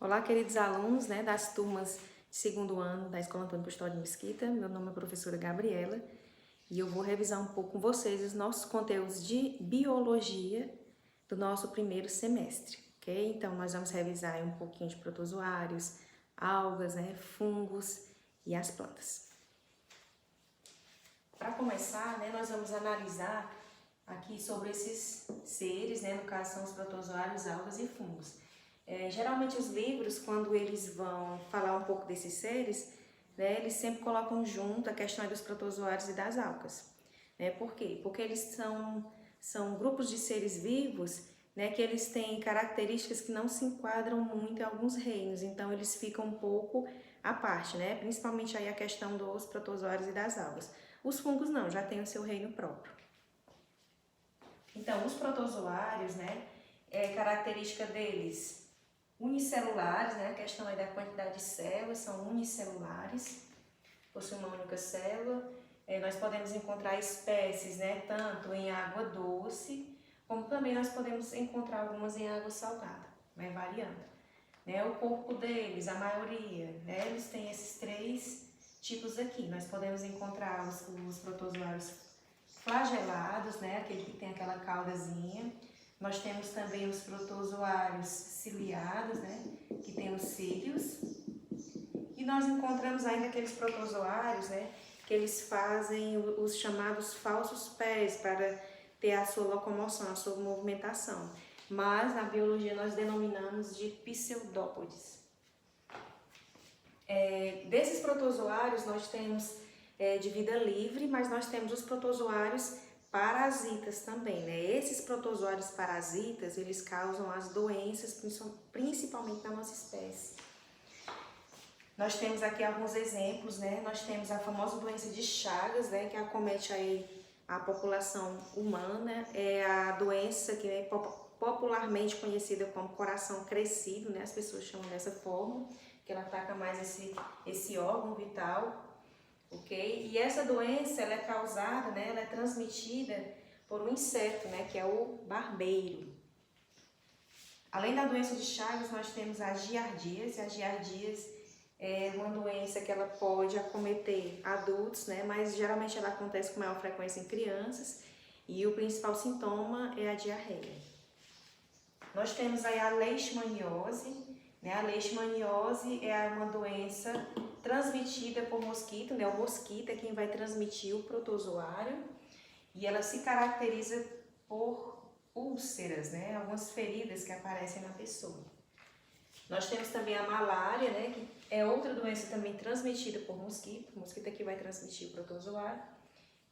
Olá, queridos alunos, das turmas de segundo ano da Escola Antônio Custódio de Mesquita. Meu nome é a professora Gabriela e eu vou revisar um pouco com vocês os nossos conteúdos de biologia do nosso primeiro semestre, ok? Então, nós vamos revisar aí um pouquinho de protozoários, algas, fungos e as plantas. Para começar, nós vamos analisar aqui sobre esses seres, no caso são os protozoários, algas e fungos. Geralmente os livros, quando eles vão falar um pouco desses seres, eles sempre colocam junto a questão dos protozoários e das algas. Por quê? Porque eles são grupos de seres vivos, que eles têm características que não se enquadram muito em alguns reinos, então eles ficam um pouco à parte, principalmente aí a questão dos protozoários e das algas. Os fungos não, já têm o seu reino próprio. Então, os protozoários, característica deles unicelulares, a questão aí da quantidade de células, são unicelulares, possuem uma única célula. Nós podemos encontrar espécies, tanto em água doce, como também nós podemos encontrar algumas em água salgada, vai variando. O corpo deles, a maioria, eles têm esses três tipos aqui. Nós podemos encontrar os protozoários flagelados, aquele que tem aquela caudazinha. Nós temos também os protozoários ciliados, que tem os cílios. E nós encontramos ainda aqueles protozoários, que eles fazem os chamados falsos pés para ter a sua locomoção, a sua movimentação. Mas na biologia nós denominamos de pseudópodes. Desses protozoários nós temos de vida livre, mas nós temos os protozoários parasitas também, Esses protozoários parasitas, eles causam as doenças, principalmente na nossa espécie. Nós temos aqui alguns exemplos, Nós temos a famosa doença de Chagas, que acomete aí a população humana. É a doença que é popularmente conhecida como coração crescido, As pessoas chamam dessa forma, que ela ataca mais esse órgão vital. Ok? E essa doença ela é causada, ela é transmitida por um inseto, que é o barbeiro. Além da doença de Chagas, nós temos a giardíase. A giardíase é uma doença que ela pode acometer adultos, mas geralmente ela acontece com maior frequência em crianças e o principal sintoma é a diarreia. Nós temos aí a leishmaniose. A leishmaniose é uma doença transmitida por mosquito, o mosquito é quem vai transmitir o protozoário e ela se caracteriza por úlceras, algumas feridas que aparecem na pessoa. Nós temos também a malária, que é outra doença também transmitida por mosquito, o mosquito é que vai transmitir o protozoário.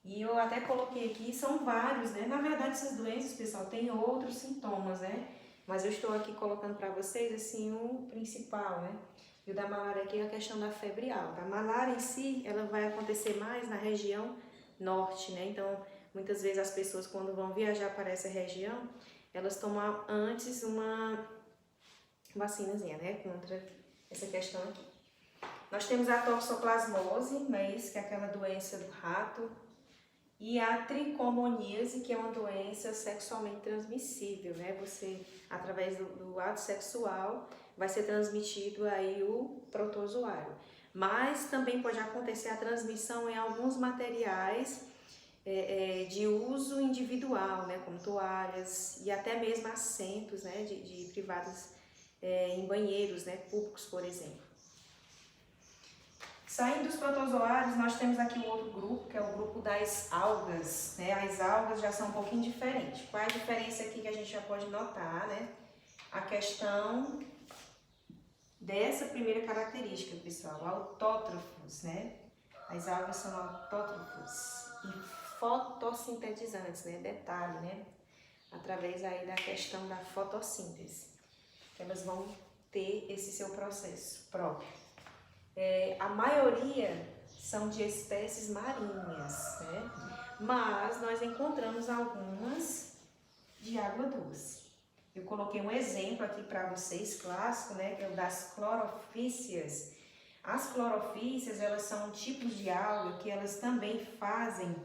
E eu até coloquei aqui, são vários, Na verdade, essas doenças, pessoal, têm outros sintomas, Mas eu estou aqui colocando para vocês, assim, o principal, E o da malária aqui é a questão da febre alta. A malária em si, ela vai acontecer mais na região norte, Então, muitas vezes as pessoas, quando vão viajar para essa região, elas tomam antes uma vacinazinha, Contra essa questão aqui. Nós temos a toxoplasmose, que é aquela doença do rato, e a tricomoníase, que é uma doença sexualmente transmissível, Você, através do ato sexual, vai ser transmitido aí o protozoário. Mas também pode acontecer a transmissão em alguns materiais de uso individual, como toalhas e até mesmo assentos, de privados em banheiros, públicos, por exemplo. Saindo dos protozoários, nós temos aqui um outro grupo, que é o grupo das algas, As algas já são um pouquinho diferentes. Qual é a diferença aqui que a gente já pode notar, A questão dessa primeira característica, pessoal, autótrofos, As algas são autótrofos e fotossintetizantes, Detalhe, Através aí da questão da fotossíntese, que elas vão ter esse seu processo próprio. A maioria são de espécies marinhas, Mas nós encontramos algumas de água doce. Eu coloquei um exemplo aqui para vocês, clássico, que é o das clorofíceas. As clorofíceas, elas são tipos de alga que elas também fazem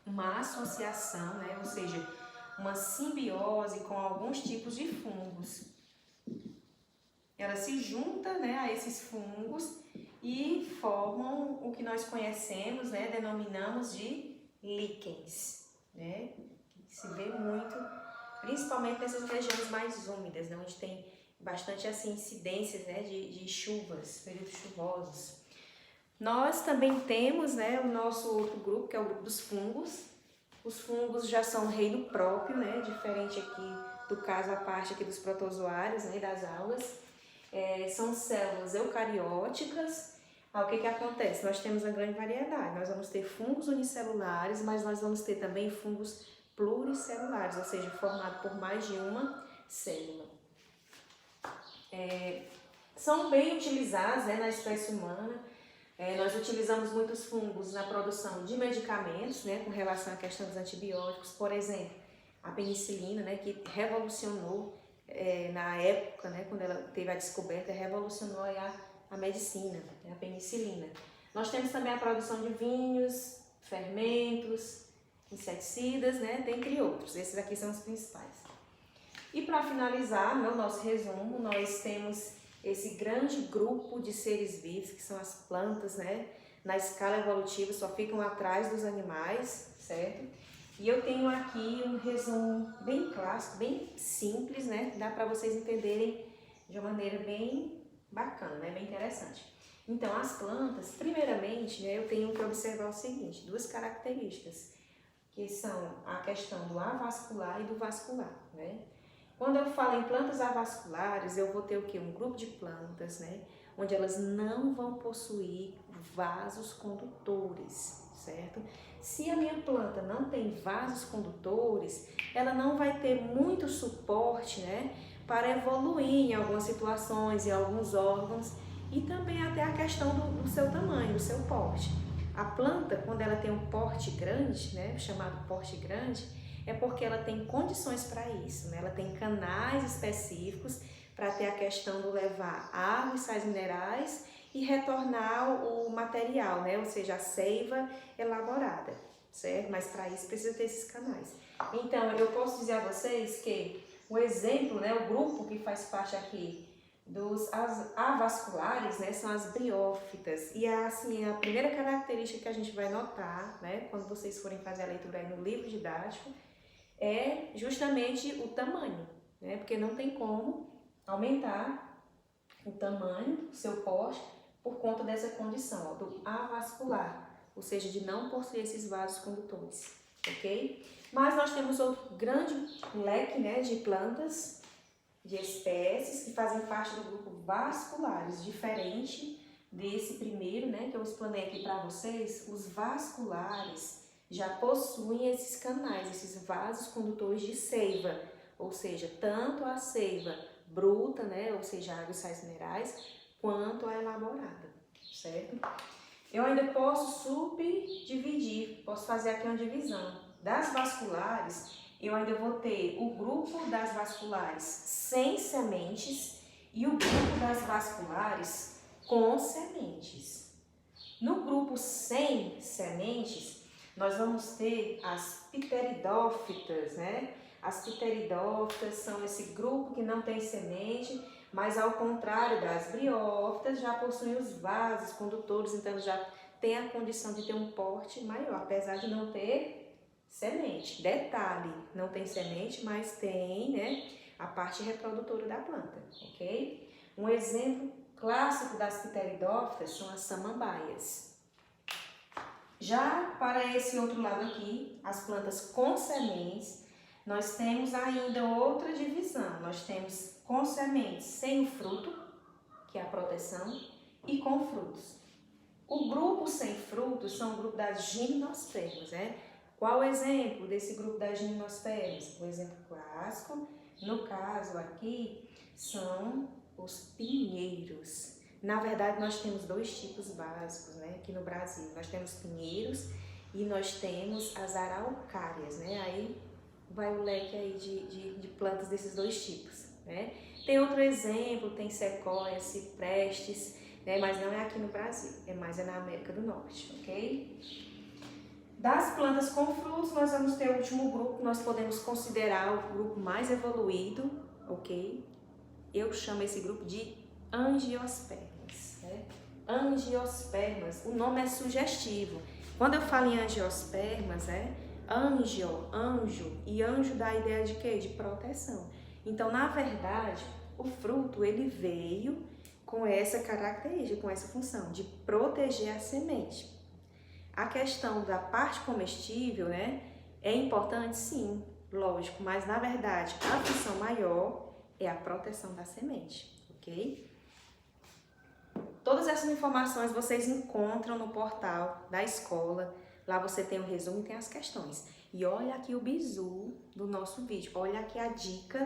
uma associação, Ou seja, uma simbiose com alguns tipos de fungos. ela se junta, né, a esses fungos e formam o que nós conhecemos, né, denominamos de líquens, né, que se vê muito, principalmente nessas regiões mais úmidas, né, onde tem bastante assim, incidências, né, de chuvas, períodos chuvosos. Nós também temos, né, o nosso outro grupo, que é o grupo dos fungos. Os fungos já são um reino próprio, né, diferente aqui do caso à parte aqui dos protozoários, né, das algas. São células eucarióticas. O que acontece? Nós temos uma grande variedade. Nós vamos ter fungos unicelulares, mas nós vamos ter também fungos pluricelulares, ou seja, formado por mais de uma célula. São bem utilizados, né, na espécie humana. Nós utilizamos muitos fungos na produção de medicamentos, né, com relação à questão dos antibióticos. Por exemplo, a penicilina, né, que revolucionou na época, né, quando ela teve a descoberta, revolucionou a medicina, né, a penicilina. Nós temos também a produção de vinhos, fermentos, inseticidas, né, dentre outros. Esses aqui são os principais. E para finalizar, no nosso resumo, nós temos esse grande grupo de seres vivos, que são as plantas, né? Na escala evolutiva só ficam atrás dos animais, certo? E eu tenho aqui um resumo bem clássico, bem simples, né? Dá para vocês entenderem de uma maneira bem bacana, né? Bem interessante. Então, as plantas, primeiramente, né, eu tenho que observar o seguinte, duas características, que são a questão do avascular e do vascular, né? Quando eu falo em plantas avasculares, eu vou ter o quê? Um grupo de plantas, né? Onde elas não vão possuir vasos condutores, certo? Se a minha planta não tem vasos condutores, ela não vai ter muito suporte, né? Para evoluir em algumas situações, em alguns órgãos e também até a questão do seu tamanho, do seu porte. A planta, quando ela tem um porte grande, né? Chamado porte grande, é porque ela tem condições para isso, né? Ela tem canais específicos para ter a questão do levar água e sais minerais e retornar o material, né? Ou seja, a seiva elaborada, certo? Mas para isso precisa ter esses canais. Então, eu posso dizer a vocês que o exemplo, né? O grupo que faz parte aqui dos avasculares, né? São as briófitas. E assim, a primeira característica que a gente vai notar, né? Quando vocês forem fazer a leitura aí no livro didático, é justamente o tamanho, né? Porque não tem como aumentar o tamanho, o seu porte, por conta dessa condição, ó, do avascular, ou seja, de não possuir esses vasos condutores, ok? Mas nós temos outro grande leque, né, de plantas, de espécies que fazem parte do grupo vasculares, diferente desse primeiro, né, que eu explanei aqui para vocês. Os vasculares já possuem esses canais, esses vasos condutores de seiva, ou seja, tanto a seiva bruta, né, ou seja, água e sais minerais, quanto a elaborada, certo? Eu ainda posso subdividir, posso fazer aqui uma divisão. Das vasculares, eu ainda vou ter o grupo das vasculares sem sementes e o grupo das vasculares com sementes. No grupo sem sementes, nós vamos ter as pteridófitas, né? As pteridófitas são esse grupo que não tem semente, mas ao contrário das briófitas, já possuem os vasos condutores, então já tem a condição de ter um porte maior, apesar de não ter semente. Detalhe, não tem semente, mas tem, né, a parte reprodutora da planta, ok? Um exemplo clássico das pteridófitas são as samambaias. Já para esse outro lado aqui, as plantas com sementes, nós temos ainda outra divisão. Nós temos com sementes sem o fruto, que é a proteção, e com frutos. O grupo sem frutos são o grupo das gimnospermas, né? Qual o exemplo desse grupo das gimnospermas? O exemplo clássico, no caso aqui, são os pinheiros. Na verdade, nós temos dois tipos básicos, né, aqui no Brasil. Nós temos pinheiros e nós temos as araucárias, né? Aí vai o leque aí de plantas desses dois tipos, né? Tem outro exemplo, tem sequoias, ciprestes, né? Mas não é aqui no Brasil, é na América do Norte, ok? Das plantas com frutos, nós vamos ter o último grupo, nós podemos considerar o grupo mais evoluído, ok? Eu chamo esse grupo de angiospermas, né? Angiospermas, o nome é sugestivo. Quando eu falo em angiospermas, anjo, e anjo dá a ideia de quê? De proteção. Então, na verdade, o fruto, ele veio com essa característica, com essa função de proteger a semente. A questão da parte comestível, né, é importante sim, lógico, mas na verdade a função maior é a proteção da semente, ok? Todas essas informações vocês encontram no portal da escola, lá você tem o resumo e tem as questões. E olha aqui o bizu do nosso vídeo, olha aqui a dica,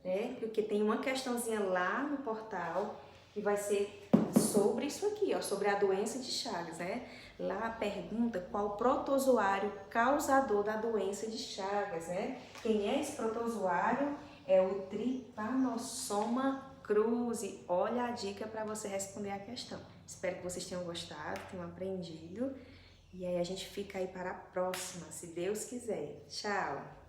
né, porque tem uma questãozinha lá no portal que vai ser sobre isso aqui, ó, sobre a doença de Chagas, né? Lá pergunta qual protozoário causador da doença de Chagas, né? Quem é esse protozoário? É o Trypanosoma cruzi. Olha a dica para você responder a questão. Espero que vocês tenham gostado, tenham aprendido. E aí a gente fica aí para a próxima, se Deus quiser. Tchau!